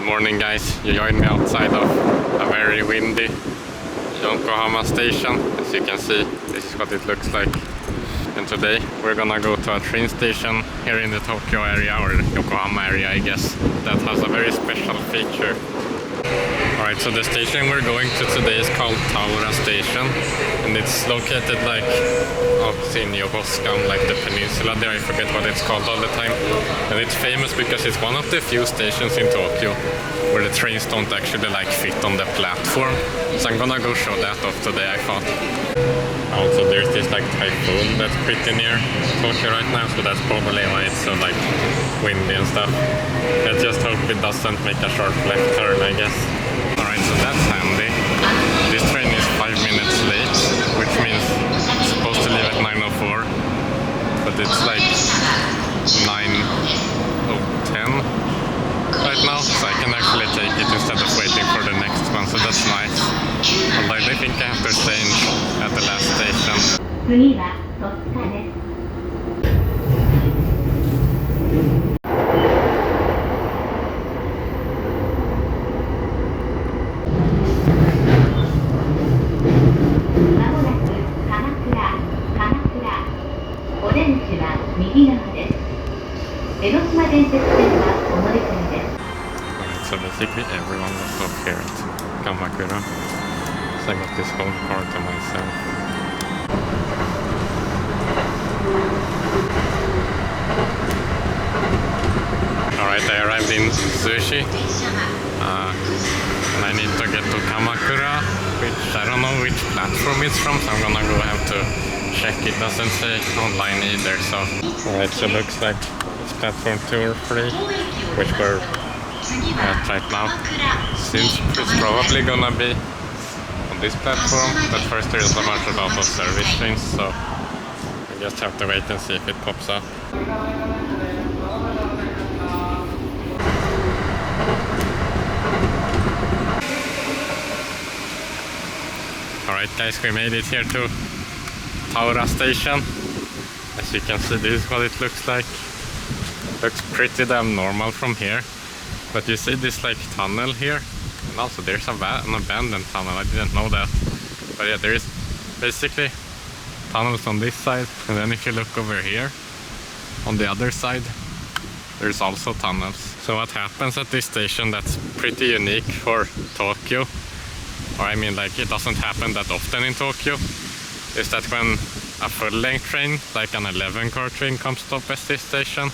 morning guys, you joined me outside of a very windy Yokohama station. As you can see, this is what it looks like. And today we're gonna go to a train station here in the Tokyo area, or Yokohama area I guess, that has a very special feature. Alright, so the station we're going to today is called Taura Station, and it's located like out in Yokohama, like the peninsula there. I forget what it's called all the time. And it's famous because it's one of the few stations in Tokyo where the trains don't actually like fit on the platform. So I'm gonna go show that off today, I thought. Also there's this like Typhoon that's pretty near Tokyo right now, so that's probably why it's so like windy and stuff. I just hope it doesn't make a sharp left turn, I guess. Alright, so that's handy. This train is 5 minutes late, which means it's supposed to leave at 9:04, but it's like 9:10 right now, so I can actually take it instead of waiting for the next one, so that's nice. Although I think I have to change at the last station. So basically everyone was off here at Kamakura, so I got this whole car to myself. Alright, I arrived in Sushi, and I need to get to Kamakura, which I don't know which platform it's from, so I'm gonna go have to check. It doesn't say online either, so... Alright, so it looks like it's platform 2 or 3, which we're at right now. Seems it's probably gonna be on this platform, but first there is a bunch of out-of-service trains, so we just have to wait and see if it pops up. Alright guys, we made it here to Taura Station. As you can see, this is what it looks like. Looks pretty damn normal from here. But you see this like tunnel here, and also there's an abandoned tunnel. I didn't know that. But yeah, there is basically tunnels on this side, and then if you look over here on the other side, there's also tunnels. So what happens at this station that's pretty unique for Tokyo, or I mean like it doesn't happen that often in Tokyo, is that when a full-length train, like an 11-car train, comes to stop at this station,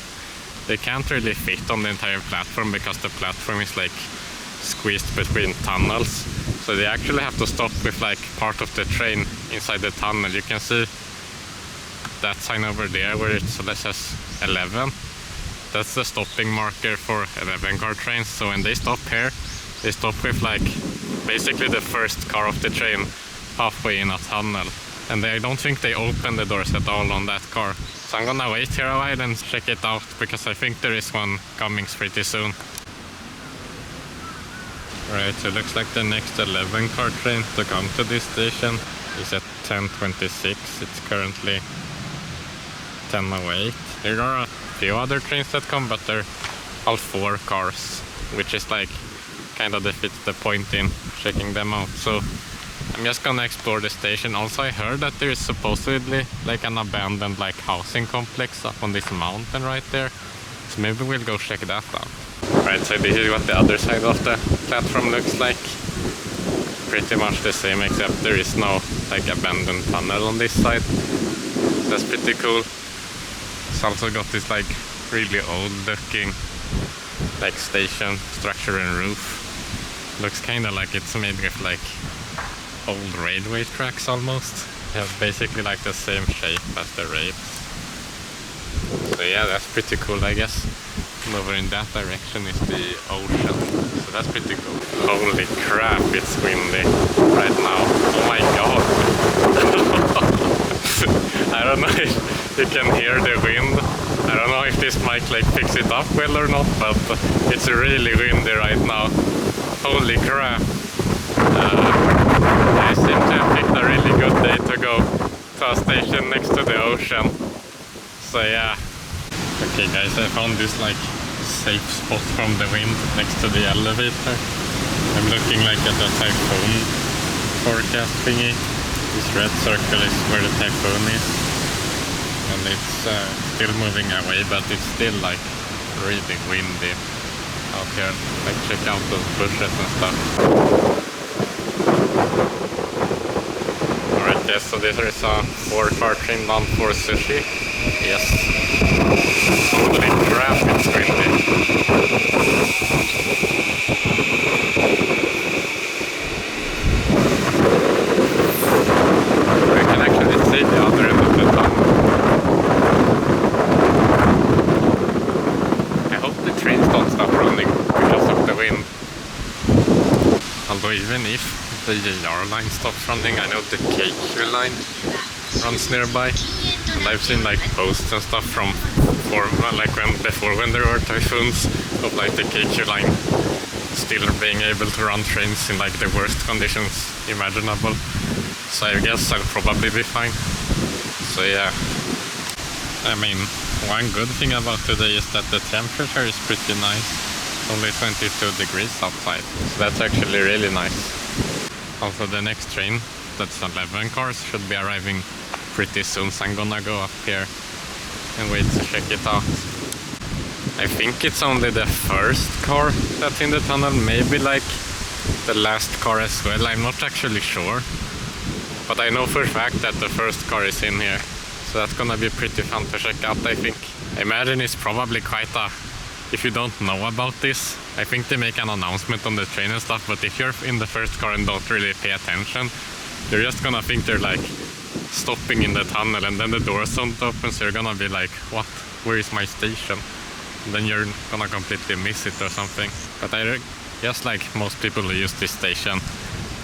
they can't really fit on the entire platform because the platform is like squeezed between tunnels. So they actually have to stop with like part of the train inside the tunnel. You can see that sign over there where it says 11. That's the stopping marker for 11-car trains. So when they stop here, they stop with like basically the first car of the train halfway in a tunnel. And I don't think they open the doors at all on that car. So I'm gonna wait here a while and check it out, because I think there is one coming pretty soon. Right, so it looks like the next 11-car train to come to this station is at 10:26. It's currently 10:08. There are a few other trains that come, but they're all 4 cars, which is like kind of defeats the point in checking them out. So I'm just gonna explore the station. Also, I heard that there is supposedly like an abandoned like housing complex up on this mountain right there. So maybe we'll go check that out. Right, so this is what the other side of the platform looks like. Pretty much the same, except there is no like abandoned tunnel on this side. That's pretty cool. It's also got this like really old looking like station structure and roof. Looks kinda like it's made with like old railway tracks almost. They have basically like the same shape as the rails. So yeah, that's pretty cool, I guess. And over in that direction is the ocean. So that's pretty cool. Holy crap, it's windy right now. Oh my god. I don't know if you can hear the wind. I don't know if this mic like picks it up well or not, but it's really windy right now. Holy crap. I seem to have picked a really good day to go to a station next to the ocean. So yeah. Okay guys, I found this like safe spot from the wind next to the elevator. I'm looking like at the Typhoon forecast thingy. This red circle is where the Typhoon is. And it's still moving away, but it's still like really windy out here. Like check out those bushes and stuff. Alright, yes, so this is a 4-car train bound for sushi. Yes. Holy crap, it's windy. The other end of the tunnel. I hope the trains don't stop running because of the wind. Although even if the JR line stops running, I know the KQ line runs nearby. And I've seen like posts and stuff from before when there were typhoons of like the KQ line still being able to run trains in like the worst conditions imaginable. So I guess I'll probably be fine. So yeah, I mean, one good thing about today is that the temperature is pretty nice. Only 22 degrees outside. So that's actually really nice. Also the next train, that's 11 cars, should be arriving pretty soon. So I'm gonna go up here and wait to check it out. I think it's only the first car that's in the tunnel, maybe like the last car as well. I'm not actually sure. But I know for a fact that the first car is in here. So that's gonna be pretty fun to check out, I think. I imagine it's probably quite a... If you don't know about this, I think they make an announcement on the train and stuff, but if you're in the first car and don't really pay attention, you're just gonna think they're like stopping in the tunnel and then the doors don't open, so you're gonna be like, what? Where is my station? And then you're gonna completely miss it or something. But I guess like most people who use this station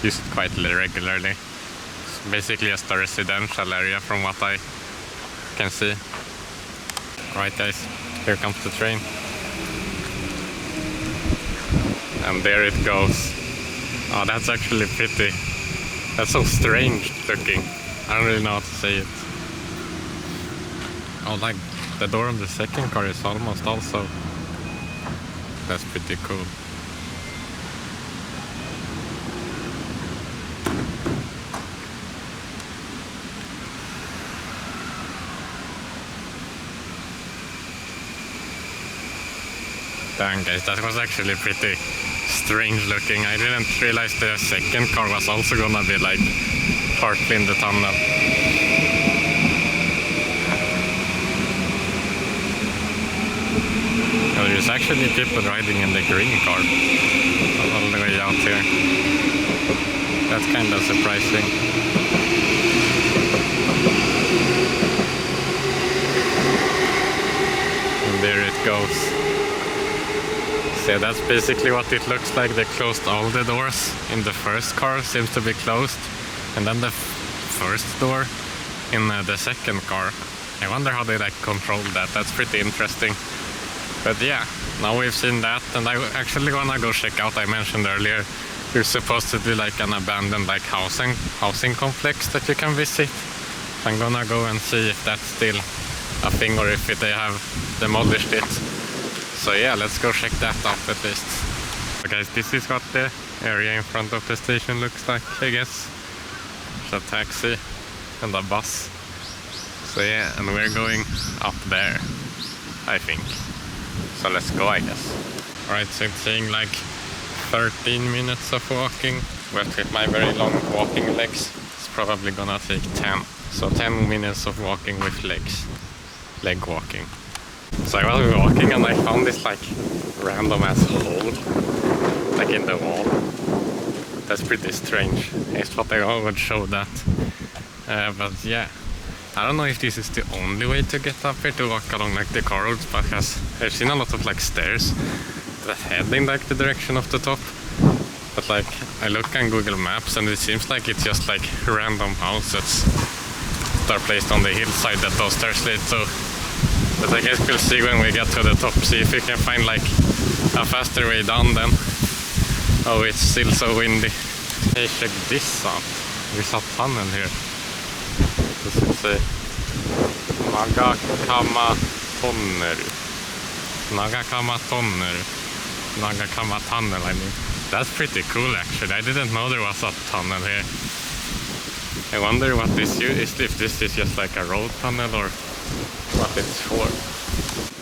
use it quite regularly. Basically just a residential area from what I can see. Right guys, here comes the train. And there it goes. Oh, that's actually pretty. That's so strange looking. I don't really know how to say it. Oh, like the door on the second car is almost also. That's pretty cool. Dang guys, that was actually pretty strange looking. I didn't realize the second car was also gonna be like partly in the tunnel. Oh, there's actually people riding in the green car all the way out here. That's kind of surprising. And there it goes. So that's basically what it looks like. They closed all the doors in the first car, seems to be closed. And then the first door in the second car. I wonder how they like controlled that. That's pretty interesting. But yeah, now we've seen that, and I actually wanna go check out. I mentioned earlier, there's supposed to be like an abandoned like housing complex that you can visit. So I'm gonna go and see if that's still a thing or if they have demolished it. So yeah, let's go check that out at least. So guys, this is what the area in front of the station looks like, I guess. There's a taxi and a bus. So yeah, and we're going up there, I think. So let's go, I guess. Alright, so it's saying like 13 minutes of walking. But with my very long walking legs, it's probably gonna take 10. So 10 minutes of walking with legs. Leg walking. So I was walking and I found this like random ass hole like in the wall. That's pretty strange. I thought I would show that. But yeah, I don't know if this is the only way to get up here, to walk along like the car roads, but I've seen a lot of like stairs that head in like the direction of the top. But like I look on Google Maps and it seems like it's just like random houses that are placed on the hillside that those stairs lead to. But I guess we'll see when we get to the top, see if we can find like a faster way down then. Oh, it's still so windy. Hey, check this out. There's a tunnel here. Does it say Magakama Tunnel? Nagakama Tunnel, I mean. That's pretty cool actually. I didn't know there was a tunnel here. I wonder what this is, if this is just like a road tunnel or what it's for.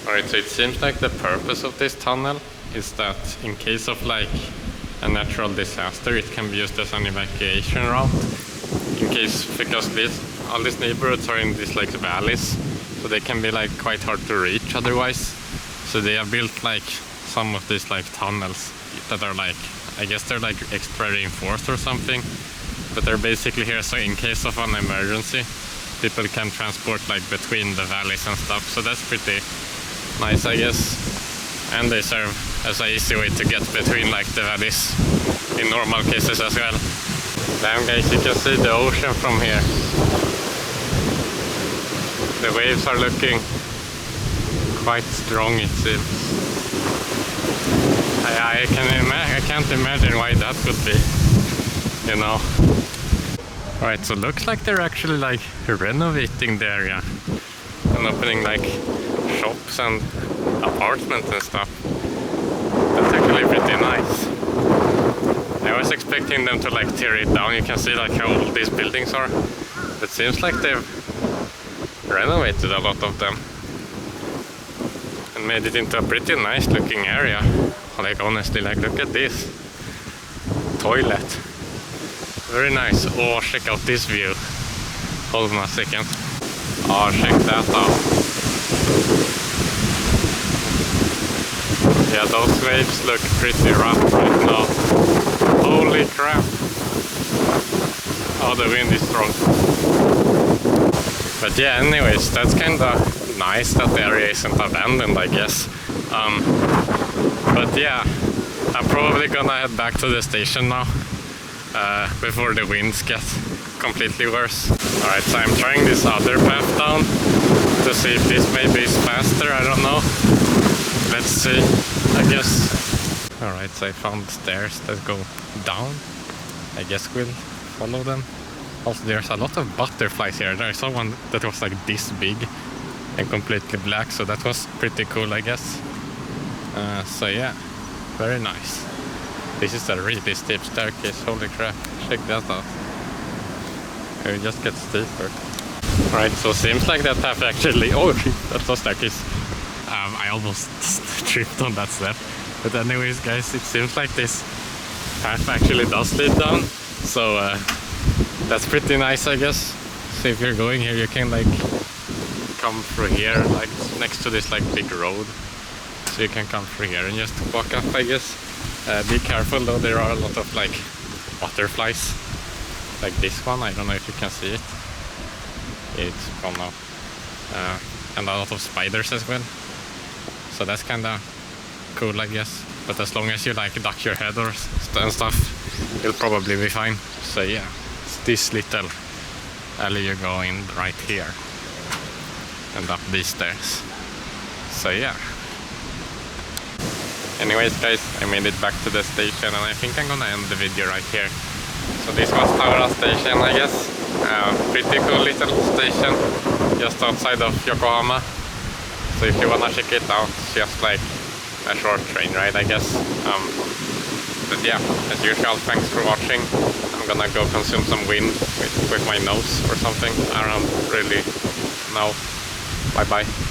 Alright, so it seems like the purpose of this tunnel is that in case of like a natural disaster, it can be used as an evacuation route. In case, because all these neighborhoods are in these like valleys, so they can be like quite hard to reach otherwise. So they have built like some of these like tunnels that are like, I guess they're like extra reinforced or something, but they're basically here so in case of an emergency, people can transport like between the valleys and stuff. So that's pretty nice, I guess. And they serve as an easy way to get between like the valleys in normal cases as well. Damn guys, you can see the ocean from here. The waves are looking quite strong, it seems. I can't imagine why that would be, you know. Alright, so looks like they're actually like renovating the area and opening like shops and apartments and stuff. That's actually pretty nice. I was expecting them to like tear it down. You can see like how old these buildings are. It seems like they've renovated a lot of them and made it into a pretty nice looking area. Like honestly, like look at this toilet. Very nice. Oh, check out this view. Hold on a second. Oh, check that out. Yeah, those waves look pretty rough right now. Holy crap. Oh, the wind is strong. But yeah, anyways, that's kinda nice that the area isn't abandoned, I guess. But yeah, I'm probably gonna head back to the station now. Before the winds get completely worse. Alright, so I'm trying this other path down to see if this maybe is faster, I don't know. Let's see, I guess. Alright, so I found stairs that go down. I guess we'll follow them. Also, there's a lot of butterflies here. I saw one that was like this big and completely black, so that was pretty cool, I guess. So yeah, very nice. This is a really steep staircase, holy crap, check that out. It just gets steeper. Alright, so seems like that path actually, oh shit, that's a staircase. I almost tripped on that step. But anyways guys, it seems like this path actually does lead down. So that's pretty nice, I guess. So if you're going here, you can like come through here, like next to this like big road. So you can come through here and just walk up, I guess. Be careful though, there are a lot of like butterflies. Like this one, I don't know if you can see it. It's gone now. And a lot of spiders as well. So that's kinda cool, I guess. But as long as you like duck your head or and stuff, you'll probably be fine. So yeah, it's this little alley you go in right here. And up these stairs. So yeah. Anyways guys, I made it back to the station and I think I'm gonna end the video right here. So this was Taura Station, I guess. Pretty cool little station just outside of Yokohama. So if you wanna check it out, it's just like a short train ride, I guess. But yeah, as usual, thanks for watching. I'm gonna go consume some wind with my nose or something. I don't really know. Bye bye.